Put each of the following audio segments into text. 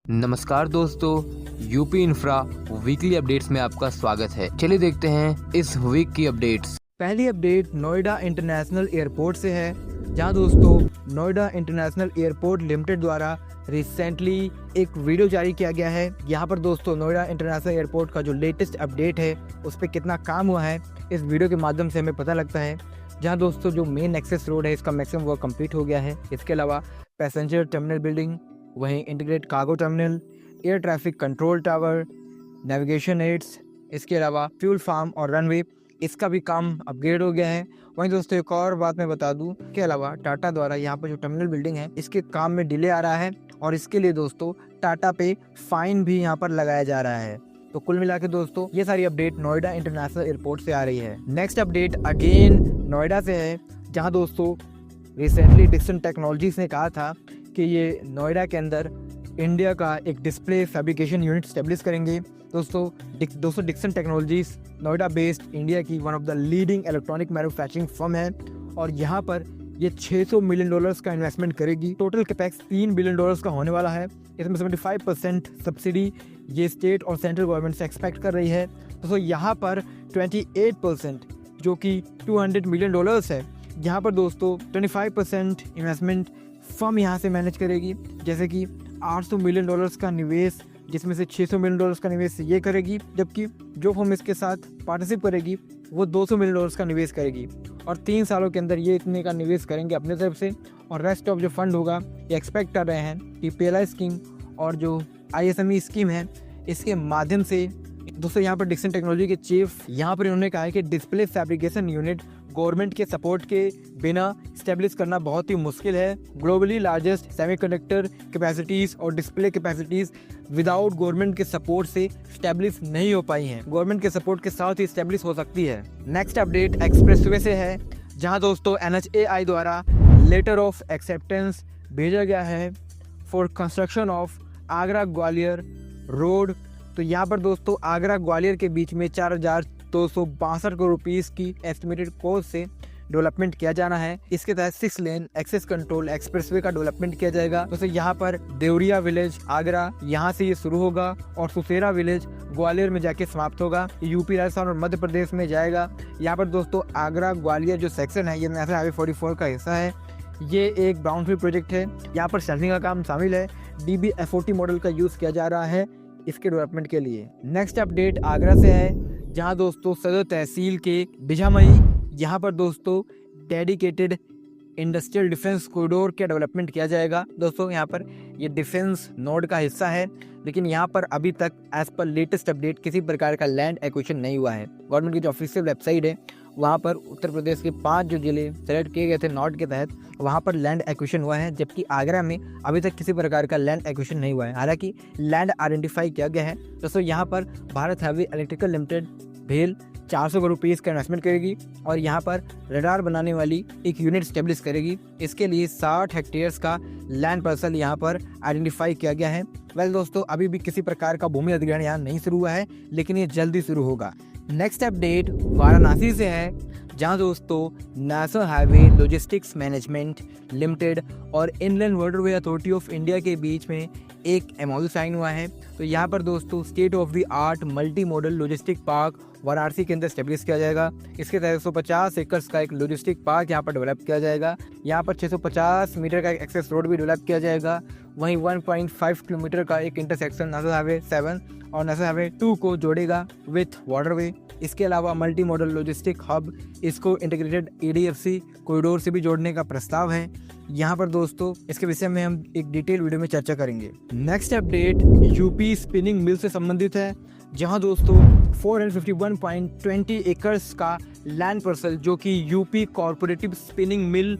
नमस्कार दोस्तों, UP infra weekly updates में आपका स्वागत है। चलिए देखते हैं इस वीक की अपडेट्स। पहली अपडेट नोएडा इंटरनेशनल एयरपोर्ट से है, जहां दोस्तों नोएडा इंटरनेशनल एयरपोर्ट लिमिटेड द्वारा रिसेंटली एक वीडियो जारी किया गया है। यहाँ पर दोस्तों नोएडा इंटरनेशनल एयरपोर्ट का जो लेटेस्ट अपडेट है उस पर कितना काम हुआ है इस वीडियो के माध्यम से हमें पता लगता है। जहाँ दोस्तों जो मेन एक्सेस रोड है इसका मैक्सिमम वर्क कंप्लीट हो गया है। इसके अलावा पैसेंजर टर्मिनल बिल्डिंग, वहीं integrated cargo terminal, air traffic control tower, navigation aids, इसके अलावा फ्यूल फार्म और रनवे, इसका भी काम अपग्रेड हो गया है। वहीं दोस्तों एक और बात मैं बता दूं, के अलावा टाटा द्वारा यहाँ पर जो टर्मिनल बिल्डिंग है इसके काम में डिले आ रहा है और इसके लिए दोस्तों टाटा पे फाइन भी यहाँ पर लगाया जा रहा है। तो कुल मिला के दोस्तों ये सारी अपडेट नोएडा इंटरनेशनल एयरपोर्ट से आ रही है। नेक्स्ट अपडेट अगेन नोएडा से है, जहाँ दोस्तों रिसेंटली डिक्सन टेक्नोलॉजीज ने कहा था कि ये नोएडा के अंदर इंडिया का एक डिस्प्ले फैब्रिकेशन यूनिट स्टेब्लिश करेंगे। दोस्तों Dixon technologies Noida based India की one of the leading electronic manufacturing firm है और यहाँ पर ये $600 मिलियन का इन्वेस्टमेंट करेगी। टोटल कैपेक्स $3 बिलियन का होने वाला है। इसमें 75% सब्सिडी ये स्टेट और सेंट्रल गवर्नमेंट से एक्सपेक्ट कर रही है। दोस्तों यहाँ पर 28% जो कि $200 मिलियन है, यहाँ पर दोस्तों 25% इन्वेस्टमेंट फर्म यहाँ से मैनेज करेगी। जैसे कि $800 मिलियन का निवेश, जिसमें से $600 मिलियन का निवेश ये करेगी, जबकि जो फर्म इसके साथ पार्टनरशिप करेगी वो $200 मिलियन का निवेश करेगी और 3 सालों के अंदर ये इतने का निवेश करेंगे अपने तरफ से। और रेस्ट ऑफ जो फंड होगा ये एक्सपेक्ट कर रहे हैं कि PLI स्कीम और जो ISME स्कीम है इसके माध्यम से। दोस्तों यहाँ पर डिक्सन टेक्नोलॉजी के चीफ यहाँ पर इन्होंने कहा है कि डिस्प्ले फैब्रिकेशन यूनिट गवर्नमेंट के सपोर्ट के बिना स्टेब्लिश करना बहुत ही मुश्किल है। ग्लोबली लार्जेस्ट सेमीकंडक्टर कैपेसिटीज और डिस्प्ले कैपेसिटीज विदाउट गवर्नमेंट के सपोर्ट से स्टेब्लिश नहीं हो पाई हैं। गवर्नमेंट के सपोर्ट के साथ ही स्टेब्लिश हो सकती है। नेक्स्ट अपडेट एक्सप्रेसवे से है, जहां दोस्तों NHAI द्वारा लेटर ऑफ एक्सेप्टेंस भेजा गया है for construction of Agra Gwalior road. तो यहाँ पर दोस्तों आगरा ग्वालियर के बीच में 4,262 करोड़ रुपीस की एस्टिमेटेड कॉस्ट से डेवलपमेंट किया जाना है। इसके तहत 6 लेन एक्सेस कंट्रोल एक्सप्रेसवे का डेवलपमेंट किया जाएगा। दोस्तों यहाँ पर देवरिया विलेज आगरा यहाँ से ये शुरू होगा और सुसेरा विलेज ग्वालियर में जाके समाप्त होगा। यूपी, राजस्थान और मध्य प्रदेश में जाएगा। यहाँ पर दोस्तों आगरा ग्वालियर जो सेक्शन है ये नेशनल हाईवे 44 का हिस्सा है। ये एक ब्राउनफील्ड प्रोजेक्ट है। यहाँ पर सर्विंग का काम शामिल है। DBFOT मॉडल का यूज किया जा रहा है इसके डेवलपमेंट के लिए। नेक्स्ट अपडेट आगरा से है, जहां दोस्तों सदर तहसील के बिझामई यहाँ पर दोस्तों डेडिकेटेड इंडस्ट्रियल डिफेंस कॉरिडोर का डेवलपमेंट किया जाएगा। दोस्तों यहाँ पर ये डिफेंस नोड का हिस्सा है, लेकिन यहाँ पर अभी तक एज पर लेटेस्ट अपडेट किसी प्रकार का लैंड एक्विजिशन नहीं हुआ है। गवर्नमेंट की जो ऑफिशियल वेबसाइट है वहाँ पर उत्तर प्रदेश के 5 जो जिले सेलेक्ट किए गए थे नॉर्थ के तहत, वहाँ पर लैंड एक्विजिशन हुआ है, जबकि आगरा में अभी तक किसी प्रकार का लैंड एक्विजिशन नहीं हुआ है। हालांकि लैंड आइडेंटिफाई किया गया है। दोस्तों यहाँ पर भारत हैवी इलेक्ट्रिकल लिमिटेड भेल 400 करोड़ रुपीज़ का इन्वेस्टमेंट करेगी और यहाँ पर रडार बनाने वाली एक यूनिट स्टेब्लिश करेगी। इसके लिए 60 हेक्टेयर्स का लैंड पार्सल यहाँ पर आइडेंटिफाई किया गया है। दोस्तों अभी भी किसी प्रकार का भूमि अधिग्रहण यहाँ नहीं शुरू हुआ है, लेकिन ये जल्दी शुरू होगा। नेक्स्ट अपडेट वाराणसी से है, जहां दोस्तों national highway logistics management limited और inland waterway authority of India के बीच में एक MOU साइन हुआ है। तो यहाँ पर दोस्तों state of the art multi modal logistic park Varanasi के अंदर स्टेब्लिश किया जाएगा। इसके तहत 150 एकड़ का एक लॉजिस्टिक पार्क यहाँ पर डेवलप किया जाएगा। यहाँ पर 650 मीटर का एक एक्सेस रोड भी डेवलप किया जाएगा। वहीं 1.5 किलोमीटर का एक इंटरसेक्शन नेशनल हाईवे 7 और नेशनल हाईवे 2 को जोड़ेगा विथ वाटरवे। इसके अलावा मल्टी मॉडल लॉजिस्टिक हब इसको इंटीग्रेटेड EDFC कॉरिडोर से भी जोड़ने का प्रस्ताव है। यहाँ पर दोस्तों इसके विषय में हम एक डिटेल वीडियो में चर्चा करेंगे। Next update UP spinning mill से संबंधित है, जहाँ दोस्तों 451.20 एकर्स का लैंड पार्सल जो कि यूपी कॉर्पोरेटिव स्पिनिंग मिल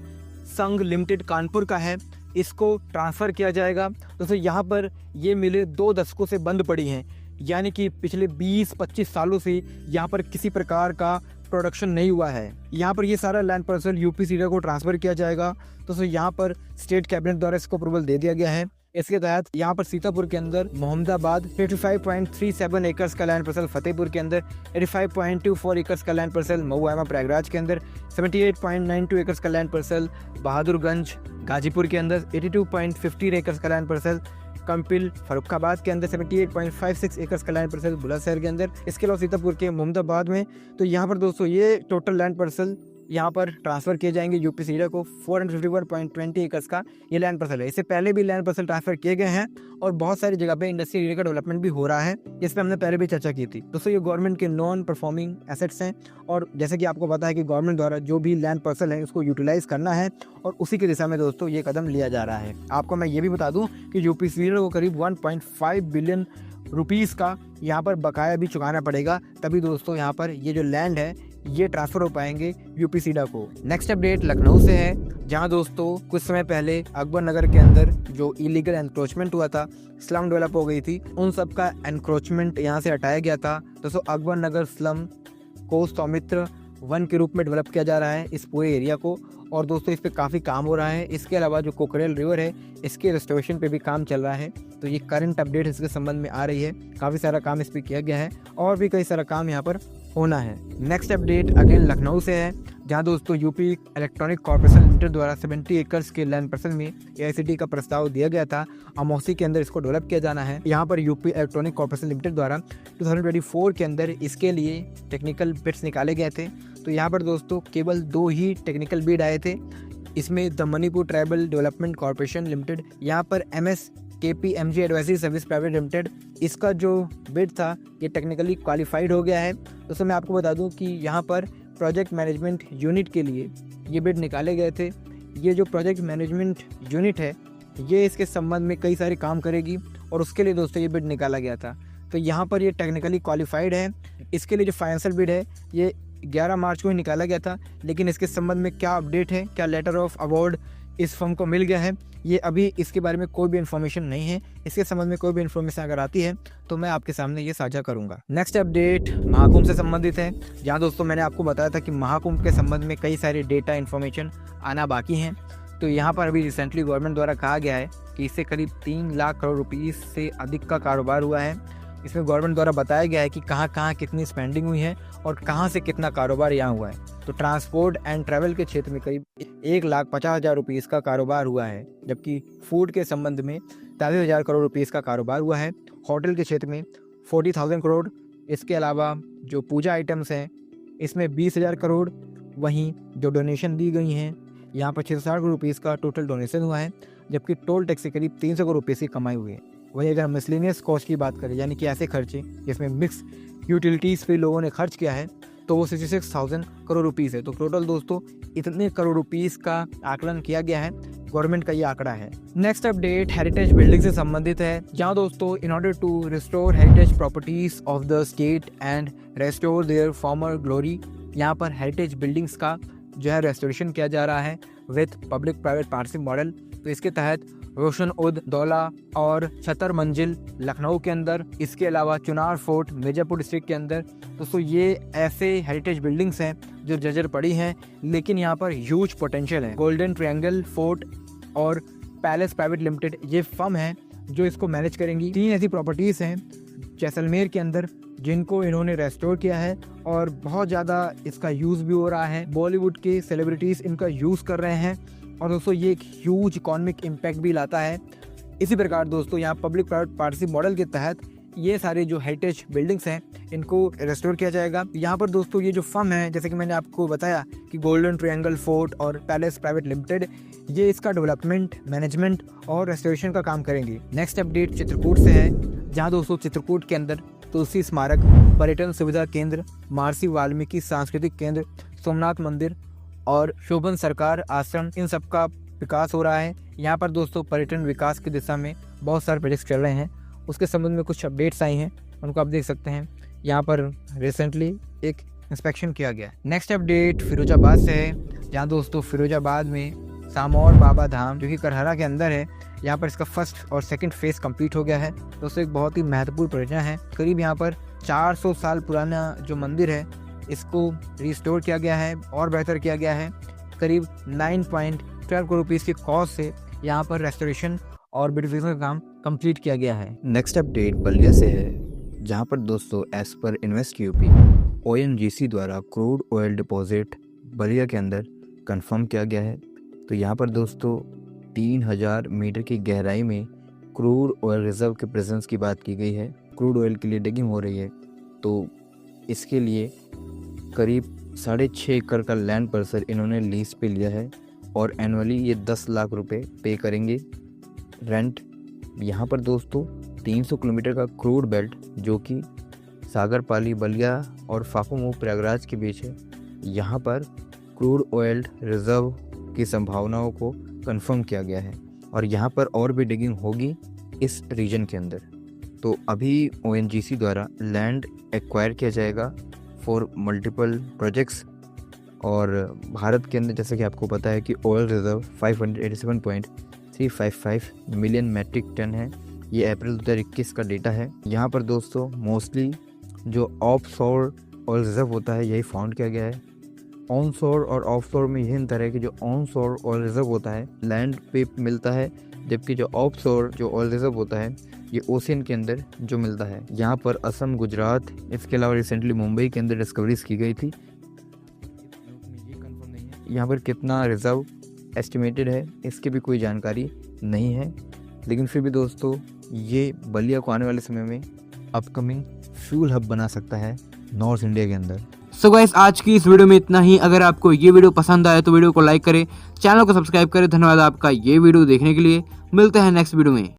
संघ लिमिटेड कानपुर का है, इसको ट्रांसफ़र किया जाएगा। दोस्तों यहाँ पर ये मिलें 2 दशकों से बंद पड़ी हैं, यानी कि पिछले 20-25 सालों से यहाँ पर किसी प्रकार का प्रोडक्शन नहीं हुआ है। यहाँ पर ये सारा लैंड पार्सल यूपी सीडा को ट्रांसफ़र किया जाएगा। दोस्तों यहाँ पर स्टेट कैबिनेट द्वारा इसको अप्रूवल दे दिया गया है। इसके तहत यहाँ पर सीतापुर के अंदर मोहम्मदाबाद 55.37 एकर्स का लैंड पार्सल, फतेहपुर के अंदर 85.24 एकर्स का लैंड पार्सल, महुआमा प्रयागराज के अंदर 78.92 एकर्स का लैंड पार्सल, बहादुरगंज गाजीपुर के अंदर 82.50 एकर्स का लैंड पार्सल, कंपिल फरुखाबाद के अंदर 78.56 एकड़ का लैंड पार्सल बुलंदशहर के अंदर, इसके अलावा सीतापुर के मोहम्मदाबाद में। तो यहाँ पर दोस्तों ये टोटल लैंड पार्सल यहाँ पर ट्रांसफ़र किए जाएंगे यूपी सीडा को। 451.20 एकर्स का ये लैंड पार्सल है। इससे पहले भी लैंड पार्सल ट्रांसफ़र किए गए हैं और बहुत सारी जगह पे इंडस्ट्री एरिया का डेवलपमेंट भी हो रहा है, इस पर हमने पहले भी चर्चा की थी। दोस्तों ये गवर्नमेंट के नॉन परफॉर्मिंग एसेट्स हैं और जैसे कि आपको पता है कि गवर्नमेंट द्वारा जो भी लैंड पार्सल है उसको यूटिलाइज़ करना है और उसी की दिशा में दोस्तों ये कदम लिया जा रहा है। आपको मैं ये भी बता दूँ कि यूपी सीडा को करीब 1.5 बिलियन रुपीज़ का यहाँ पर बकाया भी चुकाना पड़ेगा, तभी दोस्तों यहाँ पर ये जो लैंड है ये ट्रांसफ़र हो पाएंगे यूपी सीडा को। नेक्स्ट अपडेट लखनऊ से है, जहां दोस्तों कुछ समय पहले अकबर नगर के अंदर जो इलीगल एनक्रोचमेंट हुआ था, स्लम डेवलप हो गई थी, उन सब का एनक्रोचमेंट यहां से हटाया गया था। दोस्तों अकबर नगर स्लम को सौमित्र वन के रूप में डेवलप किया जा रहा है इस पूरे एरिया को, और दोस्तों इस पर काफ़ी काम हो रहा है। इसके अलावा जो कोकरेल रिवर है इसके रेस्टोरेशन पे भी काम चल रहा है। तो ये करंट अपडेट इसके संबंध में आ रही है, काफ़ी सारा काम इस पर किया गया है और भी कई सारा काम यहाँ पर होना है। नेक्स्ट अपडेट अगेन लखनऊ से है, जहां दोस्तों यूपी इलेक्ट्रॉनिक कॉर्पोरेशन लिमिटेड द्वारा 70 एकर्स के लैंड पार्सल में AICTE का प्रस्ताव दिया गया था। अमौसी के अंदर इसको डेवलप किया जाना है। यहाँ पर यूपी इलेक्ट्रॉनिक कॉर्पोरेशन लिमिटेड द्वारा 2024 के अंदर इसके लिए टेक्निकल बिड्स निकाले गए थे। तो यहाँ पर दोस्तों केवल 2 ही टेक्निकल बिड आए थे। इसमें the Manipur tribal development corporation limited, यहाँ पर MSKPMG advisory service private limited, इसका जो बिड था ये टेक्निकली क्वालिफाइड हो गया है। दोस्तों मैं आपको बता दूं कि यहाँ पर प्रोजेक्ट मैनेजमेंट यूनिट के लिए ये बिड निकाले गए थे। ये जो प्रोजेक्ट मैनेजमेंट यूनिट है ये इसके संबंध में कई सारे काम करेगी और उसके लिए दोस्तों ये बिड निकाला गया था। तो यहाँ पर ये टेक्निकली क्वालिफाइड है। इसके लिए जो फाइनेंशियल बिड है ये 11 मार्च को ही निकाला गया था, लेकिन इसके संबंध में क्या अपडेट है, क्या लेटर ऑफ अवार्ड इस फर्म को मिल गया है, ये अभी इसके बारे में कोई भी इन्फॉर्मेशन नहीं है। इसके संबंध में कोई भी इन्फॉर्मेशन अगर आती है तो मैं आपके सामने ये साझा करूंगा। नेक्स्ट अपडेट महाकुंभ से संबंधित है, जहां दोस्तों मैंने आपको बताया था कि महाकुंभ के संबंध में कई सारे डेटा इन्फॉर्मेशन आना बाकी हैं। तो यहाँ पर अभी रिसेंटली गवर्नमेंट द्वारा कहा गया है कि इससे करीब 3 लाख करोड़ रुपीज़ से अधिक का कारोबार हुआ है। इसमें गवर्नमेंट द्वारा बताया गया है कि कहाँ कहाँ कितनी स्पेंडिंग हुई है और कहाँ से कितना कारोबार यहाँ हुआ है। तो ट्रांसपोर्ट एंड ट्रैवल के क्षेत्र में करीब 1,50,000 रुपीज़ का कारोबार हुआ है, जबकि फूड के संबंध में 43,000 करोड़ रुपीज़ का कारोबार हुआ है। होटल के क्षेत्र में 40,000 करोड़, इसके अलावा जो पूजा आइटम्स हैं इसमें 20,000 करोड़, वहीं जो डोनेशन दी गई हैं यहाँ पर 660 करोड़ रुपीज़ का टोटल डोनेशन हुआ है, जबकि टोल टैक्स से करीब 300 करोड़ रुपीज़ की कमाई हुई है। वहीं अगर मिसलेनियस कॉस्ट की बात करें, यानी कि ऐसे खर्चे जिसमें मिक्स यूटिलिटीज़ पे लोगों ने खर्च किया है, तो वो 66,000 करोड़ रुपीज़ है। तो टोटल दोस्तों इतने करोड़ रुपीज़ का आकलन किया गया है, गवर्नमेंट का ये आंकड़ा है। नेक्स्ट अपडेट हेरिटेज बिल्डिंग से संबंधित है, जहाँ दोस्तों in order to restore heritage properties of the state and restore their former glory, यहाँ पर हेरिटेज बिल्डिंग्स का जो है रेस्टोरेशन किया जा रहा है with public private partnership model. तो इसके तहत रोशन उद दौला और छतर मंजिल लखनऊ के अंदर, इसके अलावा चुनार फोर्ट मिर्जापुर डिस्ट्रिक्ट के अंदर। दोस्तों ये ऐसे हेरिटेज बिल्डिंग्स हैं जो जर्जर पड़ी हैं, लेकिन यहाँ पर ह्यूज पोटेंशियल है। गोल्डन ट्रायंगल फोर्ट और पैलेस प्राइवेट लिमिटेड ये फर्म है जो इसको मैनेज करेंगी। 3 ऐसी प्रॉपर्टीज़ हैं जैसलमेर के अंदर जिनको इन्होंने रेस्टोर किया है और बहुत ज़्यादा इसका यूज़ भी हो रहा है। बॉलीवुड के सेलिब्रिटीज़ इनका यूज़ कर रहे हैं और दोस्तों ये एक ह्यूज इकोनॉमिक इम्पैक्ट भी लाता है। इसी प्रकार दोस्तों यहाँ पब्लिक प्राइवेट पार्टनरशिप मॉडल के तहत ये सारे जो हेरिटेज बिल्डिंग्स हैं इनको रेस्टोर किया जाएगा। यहाँ पर दोस्तों ये जो फर्म है, जैसे कि मैंने आपको बताया कि गोल्डन ट्रायंगल फोर्ट और पैलेस प्राइवेट लिमिटेड, ये इसका डेवलपमेंट, मैनेजमेंट और रेस्टोरेशन का काम करेंगे। नेक्स्ट अपडेट चित्रकूट से है, जहाँ दोस्तों चित्रकूट के अंदर तुलसी स्मारक, पर्यटन सुविधा केंद्र, महर्षि वाल्मीकि सांस्कृतिक केंद्र, सोमनाथ मंदिर और शोभन सरकार आश्रम, इन सब का विकास हो रहा है। यहाँ पर दोस्तों पर्यटन विकास की दिशा में बहुत सारे प्रोजेक्ट्स चल रहे हैं, उसके संबंध में कुछ अपडेट्स आई हैं, उनको आप देख सकते हैं। यहाँ पर रिसेंटली एक इंस्पेक्शन किया गया। नेक्स्ट अपडेट फिरोजाबाद से है, जहाँ दोस्तों फिरोजाबाद में सामौर बाबा धाम जो कि करहरा के अंदर है, यहाँ पर इसका फर्स्ट और सेकंड फेज़ कंप्लीट हो गया है। दोस्तों एक बहुत ही महत्वपूर्ण परियोजना है। करीब यहाँ पर 400 साल पुराना जो मंदिर है इसको रिस्टोर किया गया है और बेहतर किया गया है। करीब 9.12 करोड़ रुपीज़ की कॉस्ट से यहाँ पर रेस्टोरेशन और ब्यूटिफिकेशन का काम कंप्लीट किया गया है। नेक्स्ट अपडेट बलिया से है, जहाँ पर दोस्तों एज पर इन्वेस्ट यूपी ONGC द्वारा क्रूड ऑयल डिपॉजिट बलिया के अंदर कंफर्म किया गया है। तो यहाँ पर दोस्तों 3000 मीटर की गहराई में क्रूड ऑयल रिजर्व के प्रेजेंस की बात की गई है। क्रूड ऑयल के लिए डिगिंग हो रही है, तो इसके लिए करीब 6.5 एकड़ का लैंड पार्सल इन्होंने लीज पे लिया है और एनुअली ये 10 लाख रुपए पे करेंगे रेंट। यहाँ पर दोस्तों 300 किलोमीटर का क्रूड बेल्ट जो कि सागरपाली, बलिया और फाफू प्रयागराज के बीच है, यहाँ पर क्रूड ऑयल रिजर्व की संभावनाओं को कंफर्म किया गया है और यहाँ पर और भी डिगिंग होगी इस रीजन के अंदर। तो अभी ONGC द्वारा लैंड एक्वायर किया जाएगा फॉर मल्टीपल प्रोजेक्ट्स और भारत के अंदर जैसे कि आपको पता है कि oil reserve 587.355 million metric tonne है। ये अप्रैल 2021 का डेटा है। यहाँ पर दोस्तों मोस्टली जो ऑफशोर ऑयल रिजर्व होता है यही फाउंड किया गया है। ऑनशोर और ऑफशोर में यही अंतर है कि जो ऑनशोर ऑयल रिजर्व होता है लैंड पे मिलता है, जबकि जो ऑफशोर जो ऑयल रिजर्व होता है ये ओशियन के अंदर जो मिलता है। यहाँ पर असम, गुजरात, इसके अलावा रिसेंटली मुंबई के अंदर डिस्कवरीज की गई थी। यहाँ पर कितना रिजर्व एस्टिमेटेड है इसकी भी कोई जानकारी नहीं है, लेकिन फिर भी दोस्तों ये बलिया को आने वाले समय में अपकमिंग फ्यूल हब बना सकता है नॉर्थ इंडिया के अंदर। सो गाइस, आज की इस वीडियो में इतना ही। अगर आपको ये वीडियो पसंद आए तो वीडियो को लाइक करें, चैनल को सब्सक्राइब करें। धन्यवाद आपका ये वीडियो देखने के लिए। मिलते हैं नेक्स्ट वीडियो में।